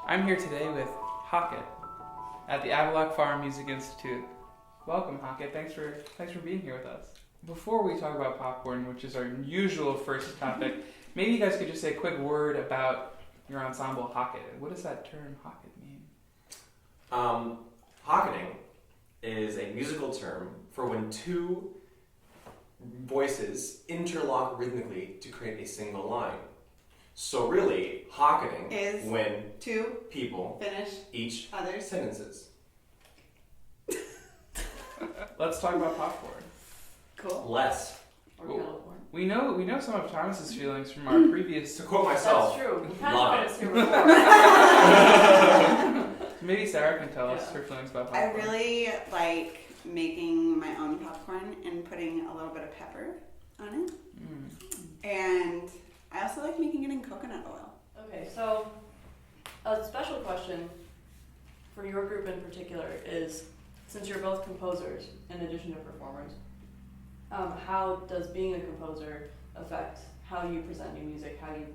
I'm here today with HOCKET at the Avaloq Farm Music Institute. Welcome, HOCKET. Thanks for being here with us. Before we talk about popcorn, which is our usual first topic, maybe you guys could just say a quick word about your ensemble, HOCKET. What does that term HOCKET mean? Hocketing is a musical term for when two voices interlock rhythmically to create a single line. So really, hocketing is when two people finish each others sentences. Let's talk about popcorn. Cool. Less. Or Well, kettle corn. We know some of Thomas's feelings from our previous. To quote myself, That's true. We've had love Thomas it. here before. Maybe Sarah can tell us Yeah. her feelings about I popcorn. really like making my own popcorn and putting a little bit of pepper on it. And I also like making it in coconut oil. Okay, so a special question for your group in particular is, since you're both composers in addition to performers, how does being a composer affect how you present new music, how you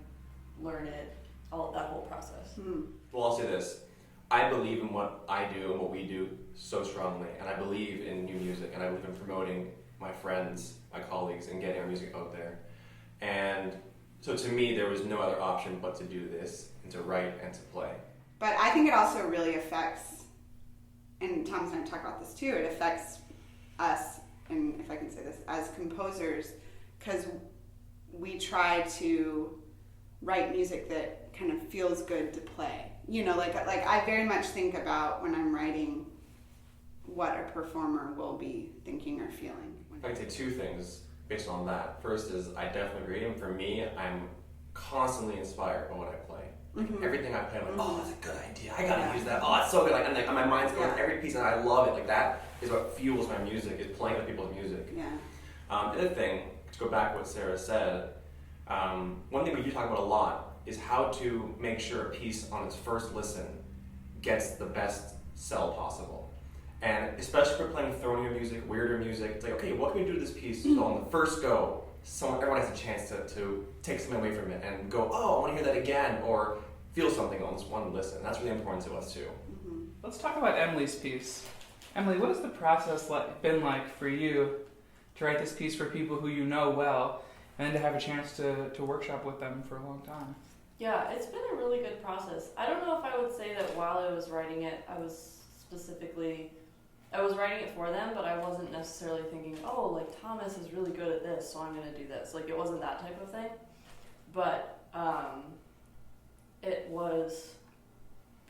learn it, all of that whole process? well, I'll say this. I believe in what I do and what we do so strongly, and I believe in new music, and I believe in promoting my friends, my colleagues, and getting our music out there. And so to me, there was no other option but to do this, and to write and to play. But I think it also really affects, and Thomas and I talk about this too, it affects us, and if I can say this, as composers, because we try to write music that kind of feels good to play. You know, like I very much think about when I'm writing what a performer will be thinking or feeling. I can say two things based on that. First is I definitely agree, and for me, I'm constantly inspired by what I play. Like everything I play, I'm like, oh, that's a good idea. I gotta use that. Oh, it's so good. Like, and like my mind's going every piece, and I love it. Like that is what fuels my music. Is playing other people's music. Yeah. The other thing, to go back to what Sarah said, one thing we do talk about a lot is how to make sure a piece on its first listen gets the best sell possible. And especially if we're playing throatier music, weirder music, it's like, okay, what can we do to this piece so on the first go, everyone has a chance to take something away from it and go, oh, I want to hear that again, or feel something on this one listen. That's really important to us too. Let's talk about Emily's piece. Emily, what has the process been like for you to write this piece for people who you know well, and then to have a chance to workshop with them for a long time? Yeah, it's been a really good process. I don't know if I would say that while I was writing it, I was writing it for them, but I wasn't necessarily thinking, oh, like Thomas is really good at this, so I'm going to do this. Like, it wasn't that type of thing. But it was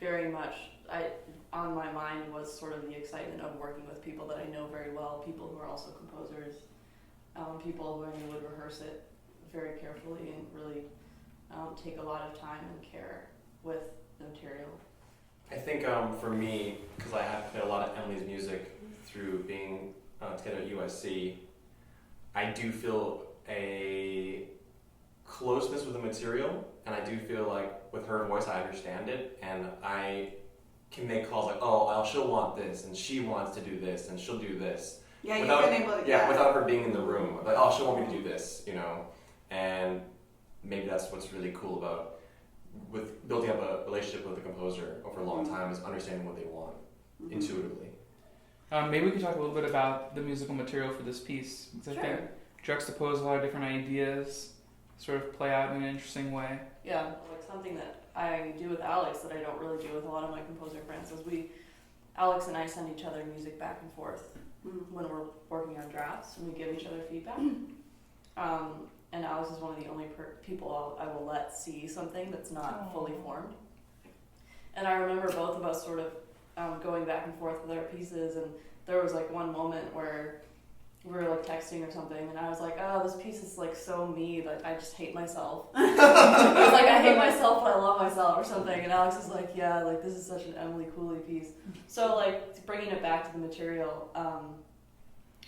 very much, on my mind was sort of the excitement of working with people that I know very well, people who are also composers, people who I knew would rehearse it very carefully and really take a lot of time and care with the material. I think for me, because I have played a lot of Emily's music through being together at USC, I do feel a closeness with the material, and I do feel like with her voice I understand it, and I can make calls like, oh, she'll want this, and she wants to do this, and she'll do this. Yeah, without, you've been able to, without her being in the room. Like, oh, she'll want me to do this, you know, and maybe that's what's really cool about with building up a relationship with the composer over a long time, is understanding what they want intuitively. Maybe we could talk a little bit about the musical material for this piece, because I think juxtapose a lot of different ideas, sort of play out in an interesting way. Yeah, like something that I do with Alex that I don't really do with a lot of my composer friends is Alex and I send each other music back and forth when we're working on drafts, and we give each other feedback. And Alex is one of the only people I will let see something that's not fully formed. And I remember both of us sort of going back and forth with our pieces, and there was like one moment where we were like texting or something, and I was like, oh, this piece is like so me, like I just hate myself. I was like, I hate myself but I love myself or something, and Alex is like, yeah, like this is such an Emily Cooley piece. So like bringing it back to the material,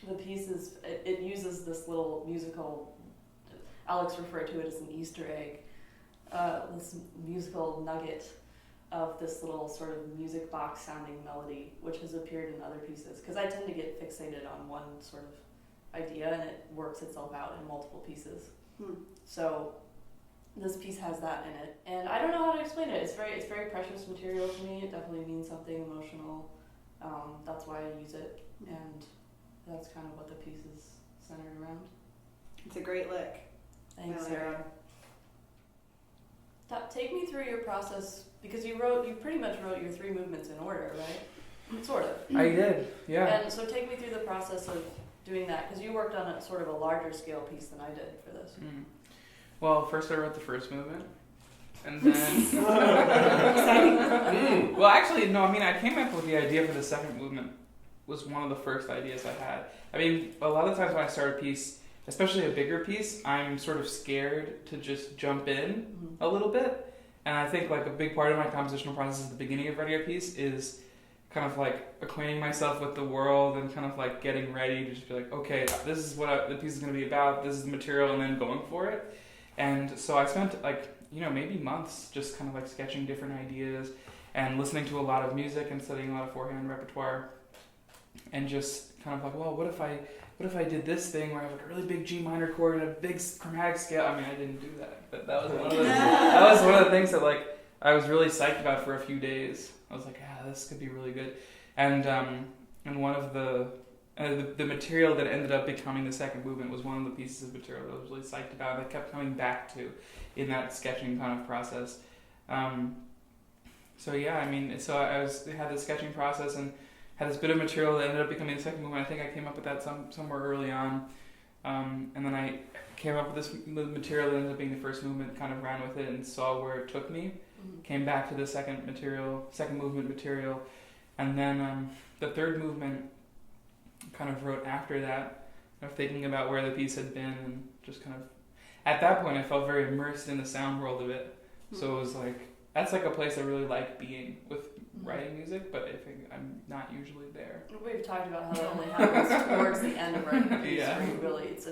the piece it uses this little musical, Alex referred to it as an Easter egg, this musical nugget of this little sort of music box sounding melody, which has appeared in other pieces, because I tend to get fixated on one sort of idea and it works itself out in multiple pieces. So this piece has that in it, and I don't know how to explain it. It's very precious material to me. It definitely means something emotional. That's why I use it, and that's kind of what the piece is centered around. It's a great lick. Thanks, Really Sarah. Take me through your process, because you pretty much wrote your 3 movements in order, right? Sort of. I did, yeah. And so take me through the process of doing that, because you worked on a sort of a larger scale piece than I did for this. Well, first I wrote the first movement, and then... Well, actually, no, I mean, I came up with the idea for the second movement was one of the first ideas I had. I mean, a lot of times when I start a piece, especially a bigger piece, I'm sort of scared to just jump in a little bit. And I think like a big part of my compositional process at the beginning of writing a piece is kind of like acquainting myself with the world and kind of like getting ready to just be like, okay, this is what the piece is going to be about, this is the material, and then going for it. And so I spent like, maybe months just kind of like sketching different ideas and listening to a lot of music and studying a lot of forehand repertoire and just kind of like, well, what if I did this thing where I have like a really big G minor chord and a big chromatic scale? I mean, I didn't do that, but that was one of the things that like I was really psyched about for a few days. I was like, this could be really good. And one of the material that ended up becoming the second movement was one of the pieces of material that I was really psyched about and I kept coming back to in that sketching kind of process. So I had the sketching process and had this bit of material that ended up becoming the second movement. I think I came up with that somewhere early on. And then I came up with this material that ended up being the first movement, kind of ran with it and saw where it took me. Came back to the second movement material. And then the third movement kind of wrote after that, thinking about where the piece had been and just kind of, at that point I felt very immersed in the sound world of it. So it was like, that's like a place I really like being with writing music, but I think I'm not usually there. We've talked about how that only happens towards the end of writing a piece, Yeah. where you really, it's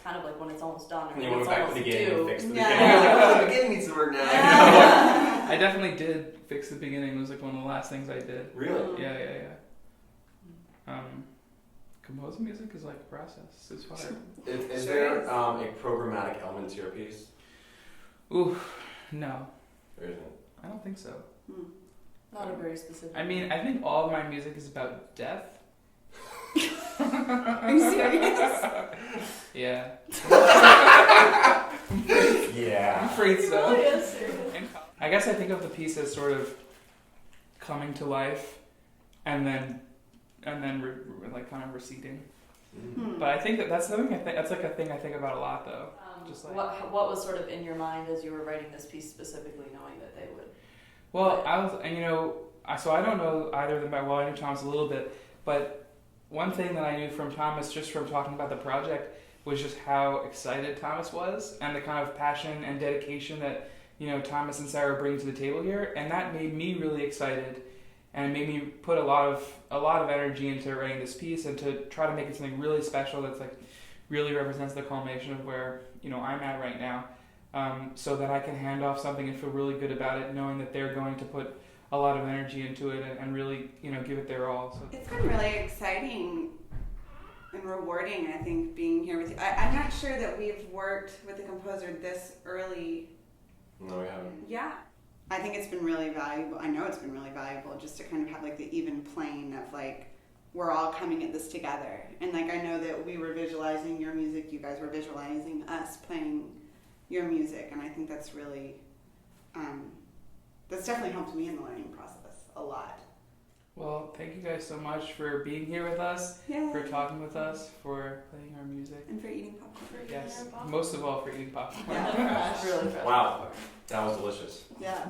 kind of like when it's almost done, or And you when want it's to go back to almost the beginning due. and fix the Yeah. beginning. You're like, oh, the beginning needs to work now. I definitely did fix the beginning. It was like one of the last things I did. Really? Yeah. Composing music is like a process. It's hard. Is there a programmatic element to your piece? Ooh, no. There isn't. I don't think so. Not a very specific. I mean, I think all of my music is about death. Are you serious? Yeah. Yeah. I'm afraid It so. really is serious. I guess I think of the piece as sort of coming to life and then like kind of receding. But I think that's something that's like a thing I think about a lot though. Just like what was sort of in your mind as you were writing this piece specifically, knowing that they would? well, I was, and so I don't know either of them by well. I knew Thomas a little bit, but one thing that I knew from Thomas, just from talking about the project, was just how excited Thomas was and the kind of passion and dedication that Thomas and Sarah bring to the table here, and that made me really excited, and made me put a lot of energy into writing this piece and to try to make it something really special that's like really represents the culmination of where I'm at right now, so that I can hand off something and feel really good about it, knowing that they're going to put a lot of energy into it and really give it their all. So It's been really exciting and rewarding, I think, being here with you. I'm not sure that we've worked with a composer this early. No, we haven't. Yeah. I think it's been really valuable. I know it's been really valuable just to kind of have like the even plane of like, we're all coming at this together. And like, I know that we were visualizing your music, you guys were visualizing us playing your music. And I think that's really, that's definitely helped me in the learning process a lot. well, thank you guys so much for being here with us, Yeah. for talking with us, for playing our music. And for eating popcorn. Yes, most of all for eating popcorn. Yeah. Fresh, really fresh. Wow. That was delicious. Yeah.